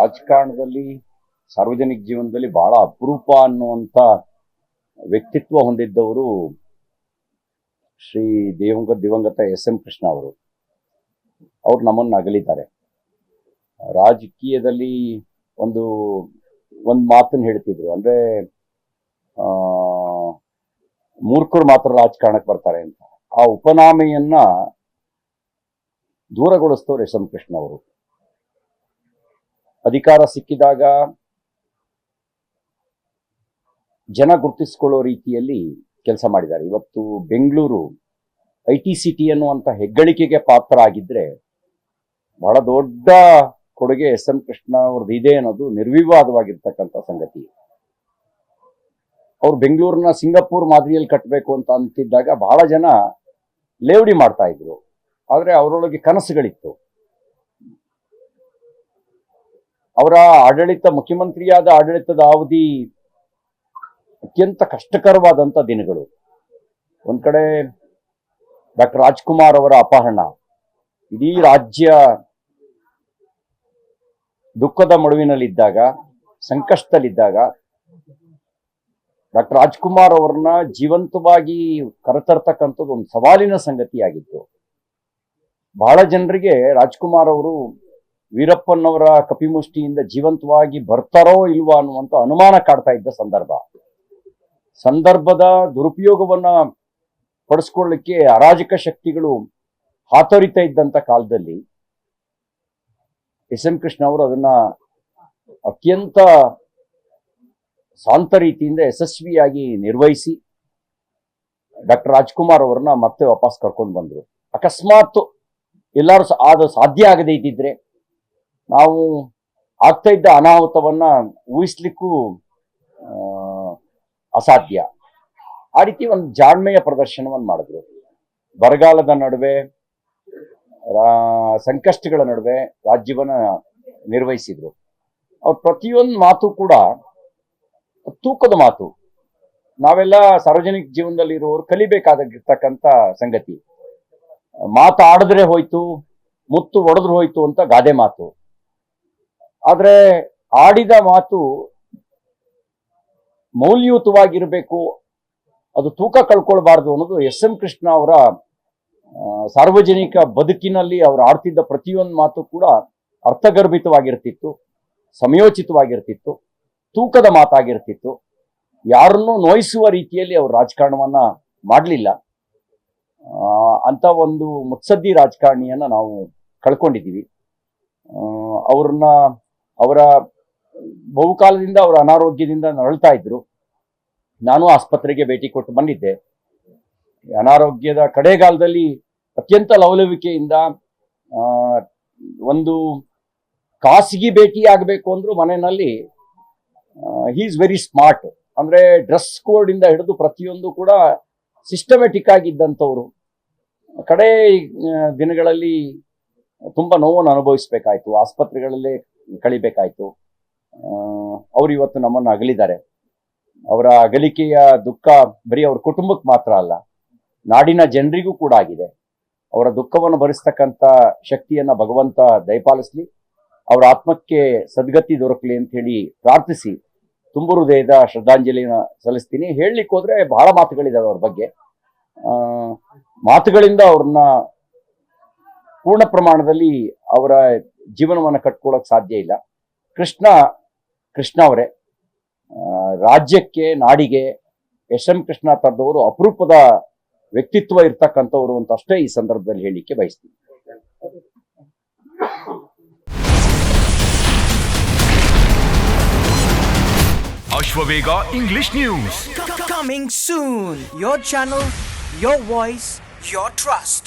ರಾಜಕಾರಣದಲ್ಲಿ ಸಾರ್ವಜನಿಕ ಜೀವನದಲ್ಲಿ ಬಹಳ ಅಪರೂಪ ಅನ್ನುವಂಥ ವ್ಯಕ್ತಿತ್ವ ಹೊಂದಿದ್ದವರು ಶ್ರೀ ದಿವಂಗತ ಎಸ್ ಎಂ ಕೃಷ್ಣ ಅವರು. ನಮ್ಮನ್ನು ಅಗಲಿದ್ದಾರೆ. ರಾಜಕೀಯದಲ್ಲಿ ಒಂದು ಮಾತನ್ನು ಹೇಳ್ತಿದ್ರು, ಅಂದ್ರೆ ಮೂರ್ಖರು ಮಾತ್ರ ರಾಜಕಾರಣಕ್ಕೆ ಬರ್ತಾರೆ ಅಂತ. ಆ ಉಪನಾಮೆಯನ್ನ ದೂರಗೊಳಿಸ್ತವ್ರು ಎಸ್ ಎಂ ಕೃಷ್ಣ ಅವರು. ಅಧಿಕಾರ ಸಿಕ್ಕಿದಾಗ ಜನ ಗುರುತಿಸಿಕೊಳ್ಳೋ ರೀತಿಯಲ್ಲಿ ಕೆಲಸ ಮಾಡಿದ್ದಾರೆ. ಇವತ್ತು ಬೆಂಗಳೂರು IT ಸಿಟಿ ಅನ್ನುವಂಥ ಹೆಗ್ಗಳಿಕೆಗೆ ಪಾತ್ರ ಆಗಿದ್ರೆ ಬಹಳ ದೊಡ್ಡ ಕೊಡುಗೆ ಎಸ್ ಎಂ ಕೃಷ್ಣ ಅವ್ರದ್ದು ಇದೆ ಅನ್ನೋದು ನಿರ್ವಿವಾದವಾಗಿರ್ತಕ್ಕಂಥ ಸಂಗತಿ. ಅವ್ರು ಬೆಂಗಳೂರಿನ ಸಿಂಗಾಪುರ್ ಮಾದರಿಯಲ್ಲಿ ಕಟ್ಟಬೇಕು ಅಂತ ಅಂತಿದ್ದಾಗ ಬಹಳ ಜನ ಲೇವಡಿ ಮಾಡ್ತಾ ಇದ್ರು. ಆದ್ರೆ ಅವರೊಳಗೆ ಕನಸುಗಳಿತ್ತು. ಅವರ ಮುಖ್ಯಮಂತ್ರಿಯಾದ ಆಡಳಿತದ ಅವಧಿ ಅತ್ಯಂತ ಕಷ್ಟಕರವಾದಂಥ ದಿನಗಳು. ಒಂದ್ ಕಡೆ ಡಾಕ್ಟರ್ ರಾಜ್ಕುಮಾರ್ ಅವರ ಅಪಹರಣ, ಇಡೀ ರಾಜ್ಯ ದುಃಖದ ಮಡುವಿನಲ್ಲಿದ್ದಾಗ, ಸಂಕಷ್ಟದಲ್ಲಿದ್ದಾಗ ಡಾಕ್ಟರ್ ರಾಜ್ಕುಮಾರ್ ಅವರನ್ನ ಜೀವಂತವಾಗಿ ಕರೆತರ್ತಕ್ಕಂಥದ್ದು ಒಂದು ಸವಾಲಿನ ಸಂಗತಿಯಾಗಿತ್ತು. ಬಹಳ ಜನರಿಗೆ ರಾಜ್ಕುಮಾರ್ ಅವರು ವೀರಪ್ಪನವರ ಕಪಿಮುಷ್ಟಿಯಿಂದ ಜೀವಂತವಾಗಿ ಬರ್ತಾರೋ ಇಲ್ವಾ ಅನ್ನುವಂಥ ಅನುಮಾನ ಕಾಡ್ತಾ ಇದ್ದ ಸಂದರ್ಭದ ದುರುಪಯೋಗವನ್ನ ಪಡಿಸ್ಕೊಳ್ಳಿಕ್ಕೆ ಅರಾಜಕ ಶಕ್ತಿಗಳು ಹಾತೊರಿತಾ ಇದ್ದಂಥ ಕಾಲದಲ್ಲಿ ಎಸ್ ಎಂ ಕೃಷ್ಣ ಅವರು ಅದನ್ನ ಅತ್ಯಂತ ಶಾಂತ ರೀತಿಯಿಂದ ಯಶಸ್ವಿಯಾಗಿ ನಿರ್ವಹಿಸಿ ಡಾಕ್ಟರ್ ರಾಜ್ಕುಮಾರ್ ಅವರನ್ನ ಮತ್ತೆ ವಾಪಸ್ ಕರ್ಕೊಂಡು ಬಂದರು. ಅಕಸ್ಮಾತ್ ಎಲ್ಲರೂ ಅದು ಸಾಧ್ಯ ಆಗದೇ ಇದ್ದಿದ್ರೆ ನಾವು ಆಗ್ತಾ ಇದ್ದ ಅನಾಹುತವನ್ನ ಊಹಿಸ್ಲಿಕ್ಕೂ ಅಸಾಧ್ಯ. ಆ ರೀತಿ ಒಂದು ಜಾಣ್ಮೆಯ ಪ್ರದರ್ಶನವನ್ನು ಮಾಡಿದ್ರು. ಬರಗಾಲದ ನಡುವೆ, ಸಂಕಷ್ಟಗಳ ನಡುವೆ ರಾಜ್ಯವನ್ನ ನಿರ್ವಹಿಸಿದ್ರು. ಅವ್ರ ಪ್ರತಿಯೊಂದು ಮಾತು ಕೂಡ ತೂಕದ ಮಾತು. ನಾವೆಲ್ಲ ಸಾರ್ವಜನಿಕ ಜೀವನದಲ್ಲಿ ಇರುವವರು ಕಲಿಬೇಕಾಗಿರ್ತಕ್ಕಂಥ ಸಂಗತಿ. ಮಾತಾಡಿದ್ರೆ ಹೋಯ್ತು, ಮುತ್ತು ಒಡೆದ್ರು ಹೋಯ್ತು ಅಂತ ಗಾದೆ ಮಾತು. ಆದ್ರೆ ಆಡಿದ ಮಾತು ಮೌಲ್ಯಯುತವಾಗಿರಬೇಕು, ಅದು ತೂಕ ಕಳ್ಕೊಳ್ಬಾರ್ದು ಅನ್ನೋದು ಎಸ್ ಎಂ ಕೃಷ್ಣ ಅವರ ಸಾರ್ವಜನಿಕ ಬದುಕಿನಲ್ಲಿ ಅವರು ಆಡ್ತಿದ್ದ ಪ್ರತಿಯೊಂದು ಮಾತು ಕೂಡ ಅರ್ಥಗರ್ಭಿತವಾಗಿರ್ತಿತ್ತು, ಸಮಯೋಚಿತವಾಗಿರ್ತಿತ್ತು, ತೂಕದ ಮಾತಾಗಿರ್ತಿತ್ತು. ಯಾರನ್ನೂ ನೋಯಿಸುವ ರೀತಿಯಲ್ಲಿ ಅವರು ರಾಜಕಾರಣವನ್ನ ಮಾಡಲಿಲ್ಲ. ಅಂತ ಒಂದು ಮುತ್ಸದ್ದಿ ರಾಜಕಾರಣಿಯನ್ನ ನಾವು ಕಳ್ಕೊಂಡಿದ್ದೀವಿ. ಅವರ ಬಹುಕಾಲದಿಂದ ಅವರ ಅನಾರೋಗ್ಯದಿಂದ ನರಳ್ತಾ ಇದ್ರು. ನಾನು ಆಸ್ಪತ್ರೆಗೆ ಭೇಟಿ ಕೊಟ್ಟು ಬಂದಿದ್ದೆ. ಅನಾರೋಗ್ಯದ ಕಡೆಗಾಲದಲ್ಲಿ ಅತ್ಯಂತ ಲವಲವಿಕೆಯಿಂದ ಒಂದು ಖಾಸಗಿ ಭೇಟಿ ಆಗಬೇಕು ಅಂದ್ರೂ ಮನೆಯಲ್ಲಿ ಹಿ ಈಸ್ ವೆರಿ ಸ್ಮಾರ್ಟ್. ಅಂದ್ರೆ ಡ್ರೆಸ್ ಕೋಡ್ ಇಂದ ಹಿಡಿದು ಪ್ರತಿಯೊಂದು ಕೂಡ ಸಿಸ್ಟಮೆಟಿಕ್ ಆಗಿದ್ದಂಥವ್ರು. ಕಡೆ ದಿನಗಳಲ್ಲಿ ತುಂಬಾ ನೋವನ್ನು ಅನುಭವಿಸ್ಬೇಕಾಯ್ತು, ಆಸ್ಪತ್ರೆಗಳಲ್ಲೇ ಕಳಿಬೇಕಾಯ್ತು. ಅವರು ಇವತ್ತು ನಮ್ಮನ್ನು ಅಗಲಿದ್ದಾರೆ. ಅವರ ಅಗಲಿಕೆಯ ದುಃಖ ಬರೀ ಅವ್ರ ಕುಟುಂಬಕ್ಕೆ ಮಾತ್ರ ಅಲ್ಲ, ನಾಡಿನ ಜನರಿಗೂ ಕೂಡ ಆಗಿದೆ. ಅವರ ದುಃಖವನ್ನು ಭರಿಸ್ತಕ್ಕಂಥ ಶಕ್ತಿಯನ್ನ ಭಗವಂತ ದಯಪಾಲಿಸ್ಲಿ, ಅವರ ಆತ್ಮಕ್ಕೆ ಸದ್ಗತಿ ದೊರಕಲಿ ಅಂತ ಹೇಳಿ ಪ್ರಾರ್ಥಿಸಿ ತುಂಬು ಹೃದಯದ ಶ್ರದ್ಧಾಂಜಲಿನ ಸಲ್ಲಿಸ್ತೀನಿ. ಹೇಳಲಿಕ್ಕೆ ಹೋದ್ರೆ ಬಹಳ ಮಾತುಗಳಿದಾವೆ ಅವ್ರ ಬಗ್ಗೆ. ಮಾತುಗಳಿಂದ ಅವ್ರನ್ನ ಪೂರ್ಣ ಪ್ರಮಾಣದಲ್ಲಿ ಅವರ ಜೀವನವನ್ನು ಕಟ್ಕೊಳ್ಳೋಕೆ ಸಾಧ್ಯ ಇಲ್ಲ. ಕೃಷ್ಣ ಅವರೇ ರಾಜ್ಯಕ್ಕೆ, ನಾಡಿಗೆ ಎಸ್ ಎಂ ಕೃಷ್ಣ ತರದವರು ಅಪರೂಪದ ವ್ಯಕ್ತಿತ್ವ ಇರ್ತಕ್ಕಂಥವ್ರು ಅಂತ ಅಷ್ಟೇ ಈ ಸಂದರ್ಭದಲ್ಲಿ ಹೇಳಲಿಕ್ಕೆ ಬಯಸ್ತೀನಿ. Ashwavega English News. Coming soon. Your channel, your voice, your trust.